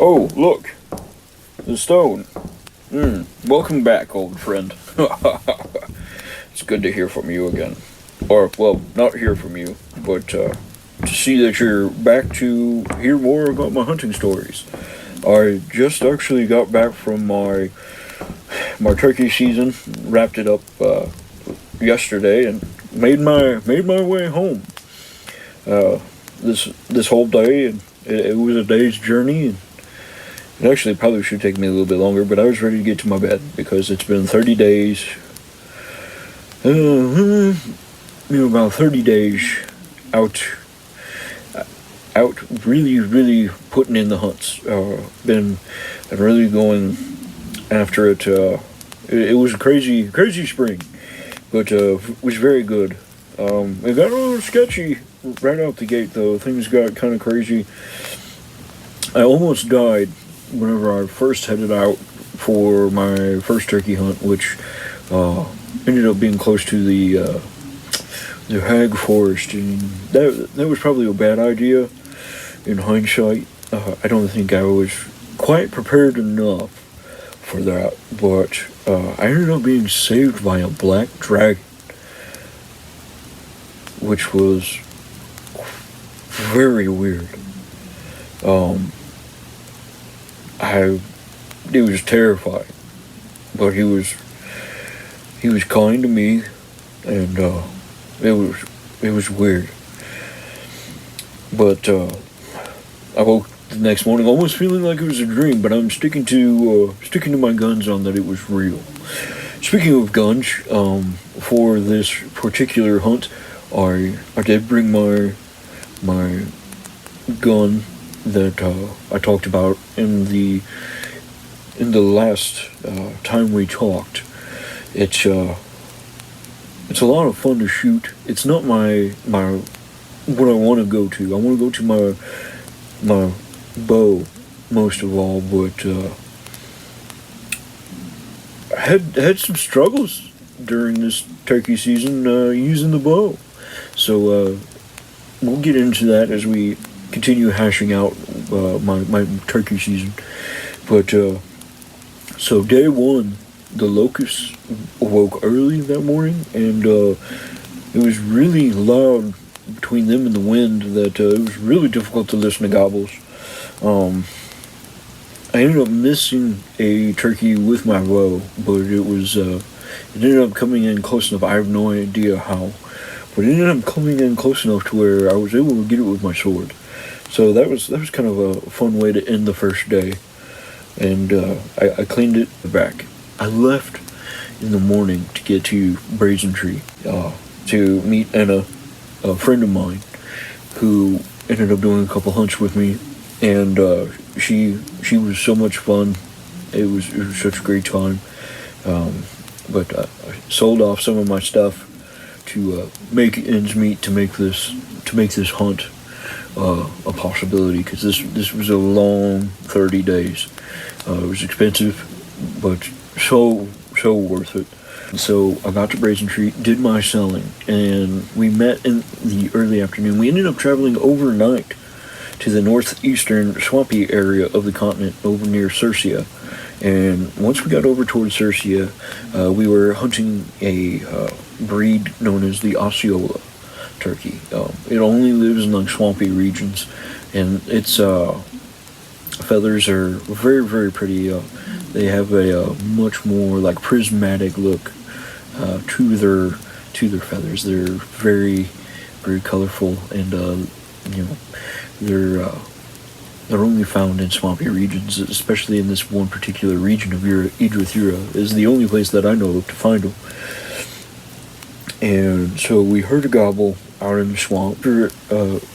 Oh, look, the stone. Welcome back, old friend. It's good to hear from you again. Or, well, not hear from you, but to see that you're back to hear more about my hunting stories. I just actually got back from my turkey season, wrapped it up yesterday, and made my way home. This whole day, and it was a day's journey, and it actually probably should take me a little bit longer, but I was ready to get to my bed because it's been 30 days. About 30 days out, really putting in the hunts. Been really going after it. It was a crazy spring, but was very good. It got a little sketchy right out the gate, though. Things got kind of crazy. I almost died whenever I first headed out for my first turkey hunt, which ended up being close to the hag forest, and that was probably a bad idea in hindsight. I don't think I was quite prepared enough for that, but I ended up being saved by a black dragon, which was very weird. It was terrifying, but he was kind to me, and it was weird. But I woke the next morning almost feeling like it was a dream, but I'm sticking to my guns on that it was real. Speaking of guns, for this particular hunt, I did bring my gun that I talked about in the last time we talked. It's a lot of fun to shoot. It's not my what I want to go to. I want to go to my bow most of all, but I had some struggles during this turkey season using the bow. So we'll get into that as we continue hashing out my turkey season. But so day one, the locusts awoke early that morning, and it was really loud between them and the wind that it was really difficult to listen to gobbles. I ended up missing a turkey with my bow, but it ended up coming in close enough. I have no idea how, but it ended up coming in close enough to where I was able to get it with my sword. So that was kind of a fun way to end the first day, and I cleaned it back. I left in the morning to get to Brazen Tree to meet Anna, a friend of mine, who ended up doing a couple hunts with me, and she was so much fun. It was such a great time. But I sold off some of my stuff to make ends meet to make this hunt a possibility, because this was a long 30 days. It was expensive, but so worth it. So I got to Brazen Tree, did my selling, and we met in the early afternoon. We ended up traveling overnight to the northeastern swampy area of the continent over near Circia. And once we got over towards Circia, we were hunting a breed known as the Osceola turkey. It only lives in like swampy regions, and its feathers are very, very pretty. They have a much more like prismatic look to their feathers. They're very, very colorful, and they're only found in swampy regions, especially in this one particular region of Yggdrasil is the only place that I know of to find them. And so we heard a gobble out in the swamp.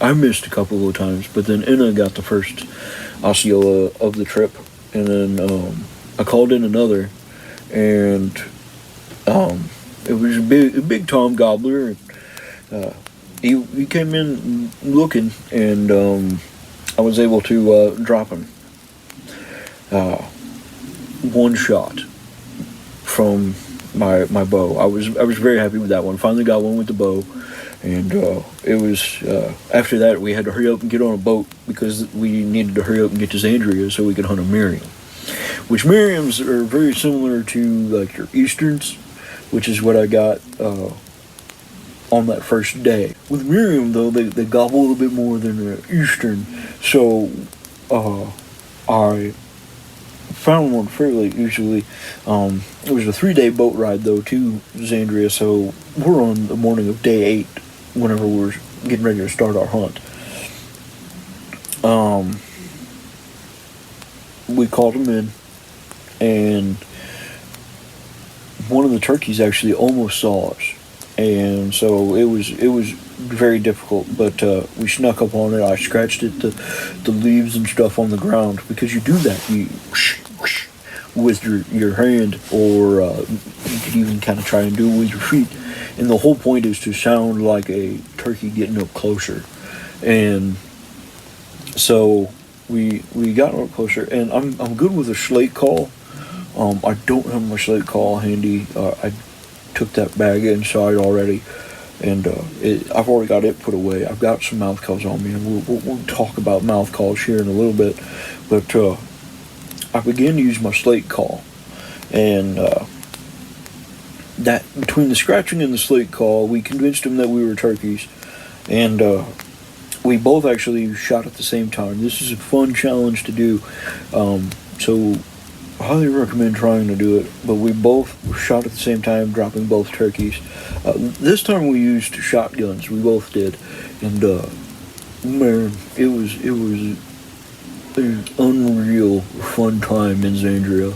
I missed a couple of times, but then Anna got the first Osceola of the trip, and then I called in another, and it was a big Tom gobbler. He came in looking, and I was able to drop him one shot from my bow. I was very happy with that one. Finally got one with the bow, And it was after that we had to hurry up and get on a boat because we needed to hurry up and get to Zandria so we could hunt a Miriam. Which Miriams are very similar to like your Easterns, which is what I got on that first day. With Miriam though, they gobble a little bit more than the Eastern, so I found one fairly easily. It was a 3-day boat ride though to Zandria, so we're on the morning of day 8 whenever we're getting ready to start our hunt. We called them in, and one of the turkeys actually almost saw us, and so it was very difficult, but we snuck up on it. I scratched at the leaves and stuff on the ground, because you do that, you with your hand, or you could even kind of try and do it with your feet, and the whole point is to sound like a turkey getting up closer. And so we got up closer, and I'm good with a slate call. I don't have my slate call handy. I took that bag inside already, and I've already got it put away. I've got some mouth calls on me, and we'll talk about mouth calls here in a little bit. But I began to use my slate call, and that between the scratching and the slate call, we convinced them that we were turkeys, and we both actually shot at the same time. This is a fun challenge to do, so I highly recommend trying to do it. But we both shot at the same time, dropping both turkeys. This time we used shotguns. We both did, and man, it was an unreal fun time in Zandria.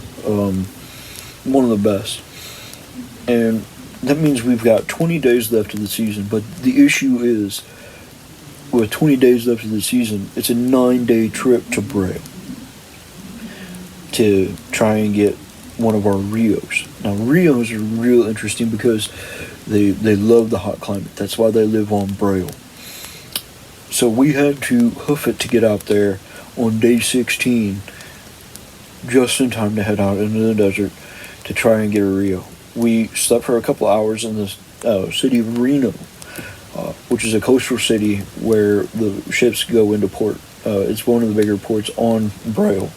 One of the best. And that means we've got 20 days left of the season. But the issue is, with 20 days left of the season, it's a 9-day trip to Braille to try and get one of our Rios. Now, Rios are real interesting because they love the hot climate. That's why they live on Braille. So we had to hoof it to get out there on day 16, just in time to head out into the desert to try and get a Rio. We slept for a couple hours in the city of Reno, which is a coastal city where the ships go into port. It's one of the bigger ports on Braille.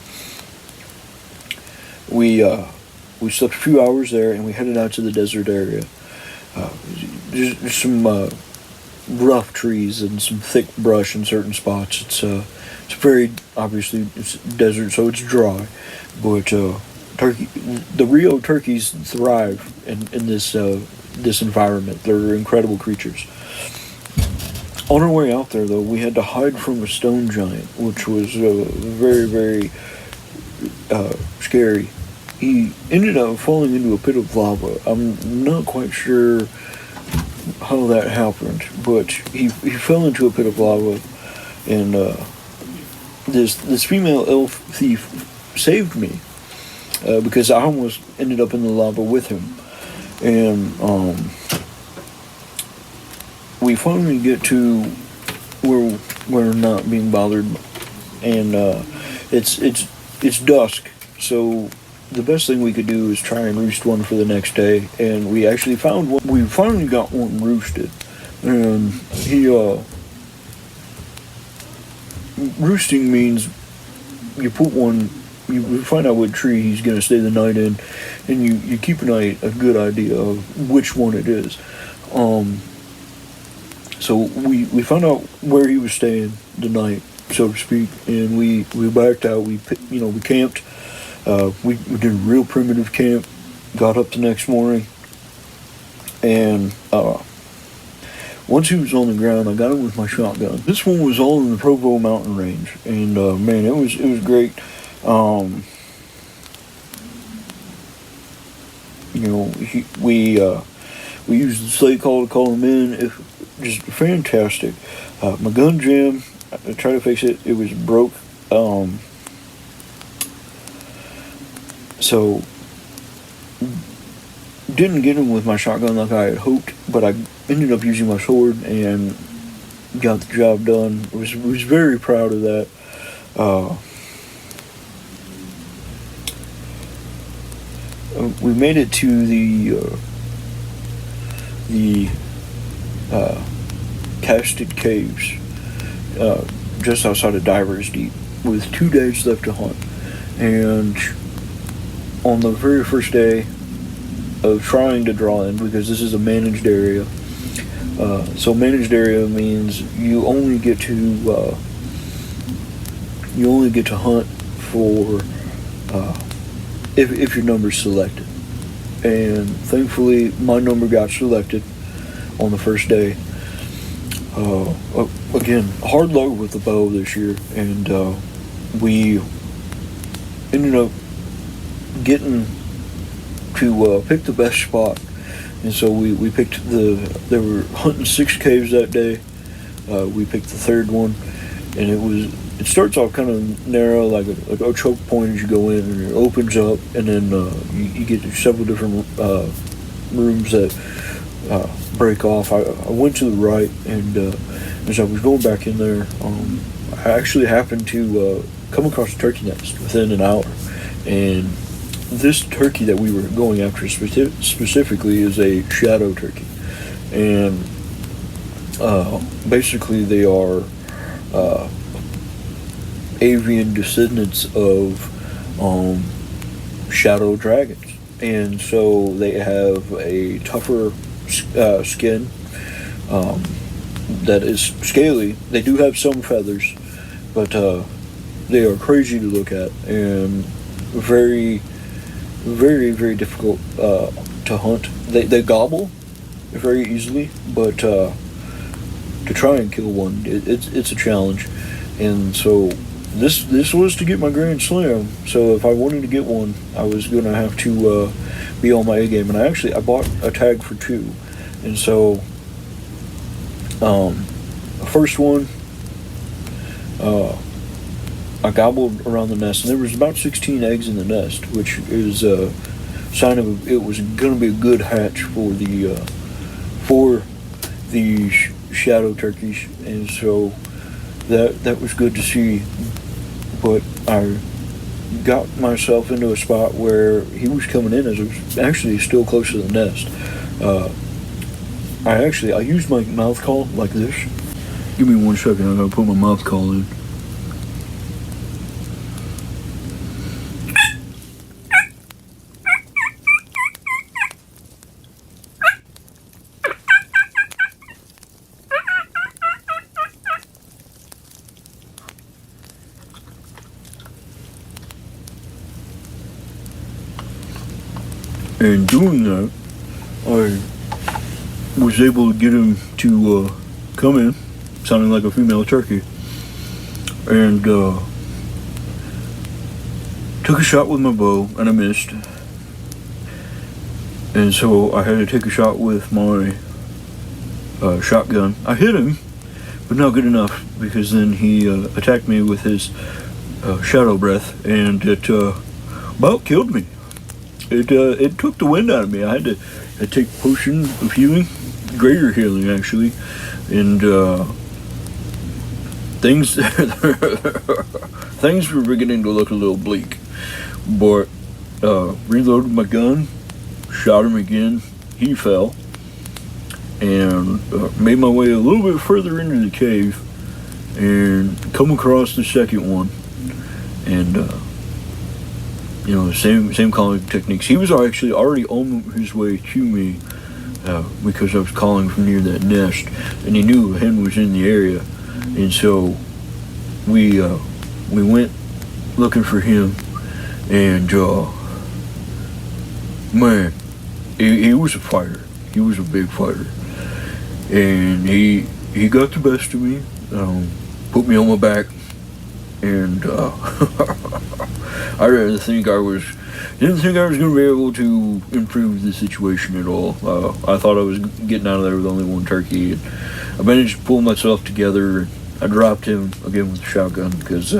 We slept a few hours there, and we headed out to the desert area. There's some rough trees and some thick brush in certain spots. It's very, obviously, it's desert, so it's dry. But the Rio turkeys thrive in this environment. They're incredible creatures. On our way out there, though, we had to hide from a stone giant, which was very, very scary. He ended up falling into a pit of lava. I'm not quite sure how that happened, but he fell into a pit of lava, and this female elf thief saved me because I almost ended up in the lava with him. And we finally get to where we're not being bothered, and it's dusk, so the best thing we could do is try and roost one for the next day. And we actually found one. We finally got one roosted, and roosting means you put one, you find out what tree he's going to stay the night in, and you keep a good idea of which one it is. So we found out where he was staying the night, so to speak, and we backed out. We camped. We did a real primitive camp. Got up the next morning, and once he was on the ground, I got him with my shotgun. This one was all in the Provo mountain range, and man, it was great. We used the slate call to call him in. Just fantastic. My gun jammed. I tried to fix it. It was broke. So didn't get him with my shotgun like I had hoped, but I ended up using my sword and got the job done. Was very proud of that. We made it to the casted caves just outside of Divers Deep with 2 days left to hunt. And on the very first day of trying to draw in, because this is a managed area, so managed area means you only get to hunt for if your number's selected. And thankfully, my number got selected on the first day. Again, hard luck with the bow this year, and we ended up getting to pick the best spot. And so we picked they were hunting 6 caves that day. We picked the third one, and it starts off kind of narrow, like a choke point as you go in, and it opens up, and then you get several different rooms that break off. I went to the right, and as I was going back in there, I actually happened to come across a turkey nest within an hour. And this turkey that we were going after specifically is a shadow turkey. And basically they are avian descendants of shadow dragons. And so they have a tougher skin that is scaly. They do have some feathers, but they are crazy to look at and very, very, very difficult to hunt. They gobble very easily, but to try and kill one, it's a challenge. And so this was to get my Grand Slam. So if I wanted to get one, I was going to have to be on my A game. And I bought a tag for 2. And so the first one, I gobbled around the nest, and there was about 16 eggs in the nest, which is a sign of it was going to be a good hatch for the shadow turkeys. And so that was good to see. But I got myself into a spot where he was coming in as I was actually still close to the nest. I used my mouth call like this. Give me 1 second, I'm going to put my mouth call in. And doing that, I was able to get him to come in, sounding like a female turkey, and took a shot with my bow, and I missed. And so I had to take a shot with my shotgun. I hit him, but not good enough, because then he attacked me with his shadow breath, and it about killed me. It took the wind out of me. I had to take potion of healing, greater healing actually, and things things were beginning to look a little bleak. But reloaded my gun, shot him again. He fell, and made my way a little bit further into the cave, and come across the second one, and. Same calling techniques. He was actually already on his way to me because I was calling from near that nest, and he knew a hen was in the area, and so we went looking for him, and man, he was a fighter. He was a big fighter, and he got the best of me, put me on my back, and I didn't think I was going to be able to improve the situation at all. I thought I was getting out of there with only 1 turkey, and I managed to pull myself together. And I dropped him again with the shotgun because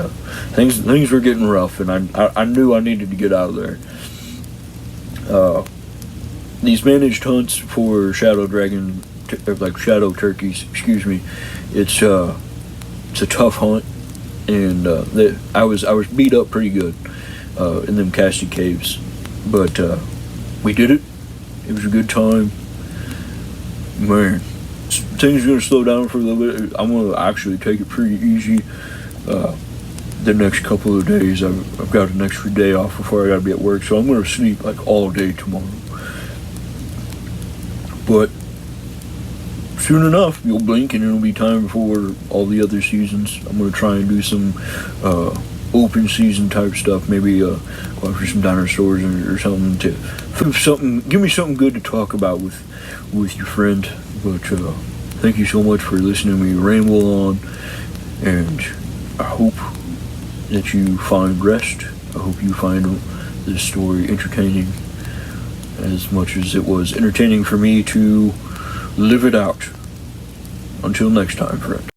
things were getting rough, and I knew I needed to get out of there. These managed hunts for shadow shadow turkeys, it's a tough hunt, and I was beat up pretty good in them casted caves, but we did it. It was a good time, man. things are going to slow down for a little bit. I'm going to actually take it pretty easy the next couple of days. I've got an extra day off before I got to be at work, so I'm going to sleep like all day tomorrow. But soon enough, you'll blink and it'll be time for all the other seasons. I'm going to try and do some open season type stuff. Maybe go out for some dinosaurs or something give me something good to talk about with your friend. But thank you so much for listening to me ramble on, and I hope that you find rest. I hope you find this story entertaining as much as it was entertaining for me to live it out. Until next time, friend.